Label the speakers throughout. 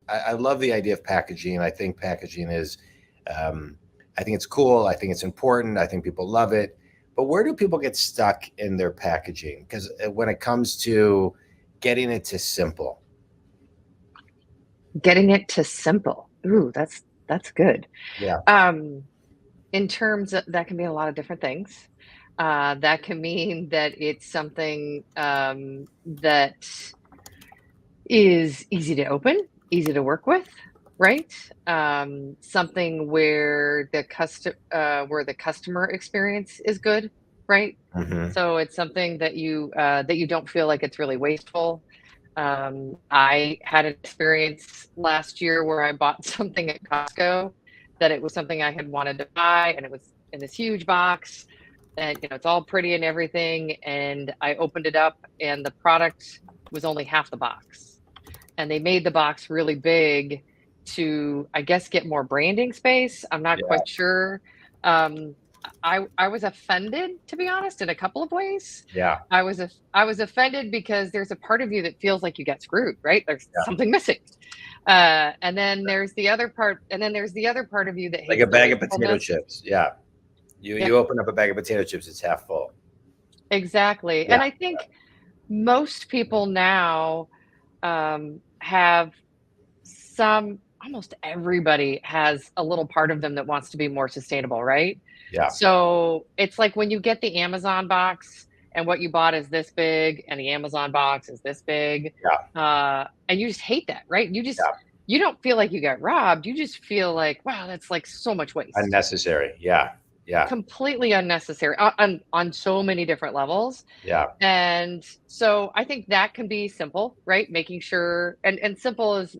Speaker 1: I love the idea of packaging. I think packaging is, I think it's cool. I think it's important. I think people love it. But where do people get stuck in their packaging? Because when it comes to getting it to simple.
Speaker 2: Getting it to simple. Ooh, that's good.
Speaker 1: Yeah.
Speaker 2: Um, in terms of that can mean a lot of different things. That can mean that it's something that is easy to open, easy to work with, right? Something where where the customer experience is good, right?
Speaker 1: Hmm.
Speaker 2: So it's something that you don't feel like it's really wasteful. I had an experience last year where I bought something at Costco that it was something I had wanted to buy, and it was in this huge box, and it's all pretty and everything. And I opened it up, and the product was only half the box, and they made the box really big to, I guess, get more branding space. I'm not
Speaker 1: Yeah.
Speaker 2: quite sure. Um, I was offended, to be honest, in a couple of ways.
Speaker 1: Yeah.
Speaker 2: I was offended because there's a part of you that feels like you get screwed, right? There's
Speaker 1: Yeah.
Speaker 2: something missing. And then there's the other part, and then there's the other part of you that
Speaker 1: Like a
Speaker 2: hates the
Speaker 1: bag of potato
Speaker 2: wastefulness.
Speaker 1: chips. Yeah. You
Speaker 2: Yep,
Speaker 1: open up a bag of potato chips, it's half full.
Speaker 2: exactly.
Speaker 1: Yeah.
Speaker 2: And I think most people now have almost everybody has a little part of them that wants to be more sustainable, right?
Speaker 1: Yeah.
Speaker 2: So it's like when you get the Amazon box and what you bought is this big and the Amazon box is this big,
Speaker 1: Yeah.
Speaker 2: and you just hate that, right?
Speaker 1: Yeah.
Speaker 2: You don't feel like you got robbed. You just feel like, wow, that's like so much waste.
Speaker 1: Unnecessary. Yeah. Yeah.
Speaker 2: Completely unnecessary on so many different levels.
Speaker 1: Yeah.
Speaker 2: And so I think that can be simple, right? Making sure, and simple is,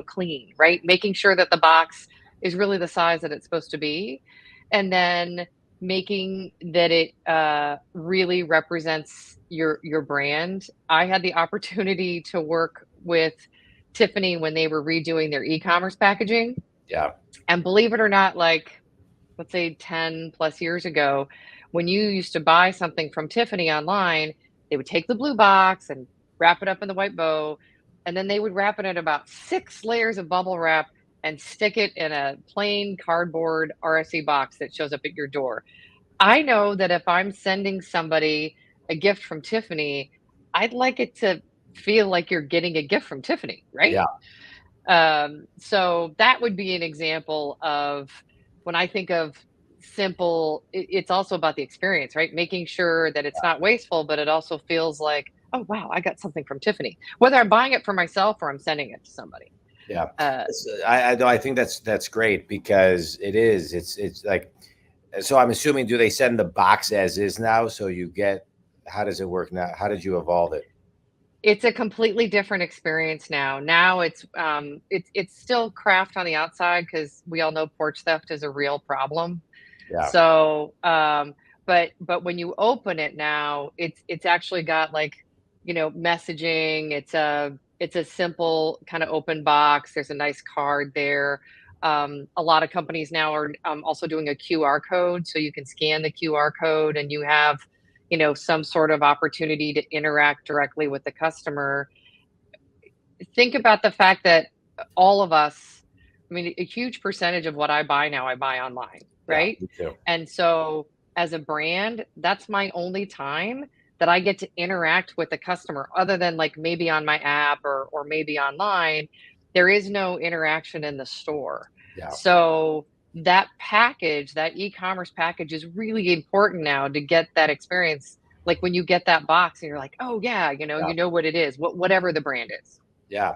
Speaker 2: clean, right? Making sure that the box is really the size that it's supposed to be. And then making that it really represents your brand. I had the opportunity to work with Tiffany when they were redoing their e-commerce packaging.
Speaker 1: Yeah.
Speaker 2: And believe it or not, like, let's say 10 plus years ago, when you used to buy something from Tiffany online, they would take the blue box and wrap it up in the white bow, and then they would wrap it in about 6 layers of bubble wrap and stick it in a plain cardboard RSE box that shows up at your door. I know that if I'm sending somebody a gift from Tiffany, I'd like it to feel like you're getting a gift from Tiffany, right?
Speaker 1: Yeah.
Speaker 2: So that would be an example of when I think of simple, it's also about the experience, right? Making sure that it's not wasteful, but it also feels like, oh, wow, I got something from Tiffany, whether I'm buying it for myself or I'm sending it to somebody.
Speaker 1: Yeah.
Speaker 2: Uh,
Speaker 1: I think that's great because it's like, so I'm assuming, do they send the box as is now? So you get, how does it work now? How did you evolve it?
Speaker 2: it's a completely different experience now. Now it's still craft on the outside because we all know porch theft is a real problem.
Speaker 1: Yeah.
Speaker 2: So, but when you open it now, it's actually got like, messaging. It's a simple kind of open box. There's a nice card there. A lot of companies now are also doing a QR code, so you can scan the QR code and you have, some sort of opportunity to interact directly with the customer. Think about the fact that all of us, I mean, a huge percentage of what I buy now, I buy online,
Speaker 1: Yeah.
Speaker 2: right?
Speaker 1: Me too.
Speaker 2: And so as a brand, that's my only time that I get to interact with the customer other than like maybe on my app or maybe online. There is no interaction in the store.
Speaker 1: Yeah.
Speaker 2: So that package, that e-commerce package is really important now to get that experience. Like when you get that box and you're like, oh yeah,
Speaker 1: Yeah.
Speaker 2: you know what it is, whatever the brand is.
Speaker 1: Yeah.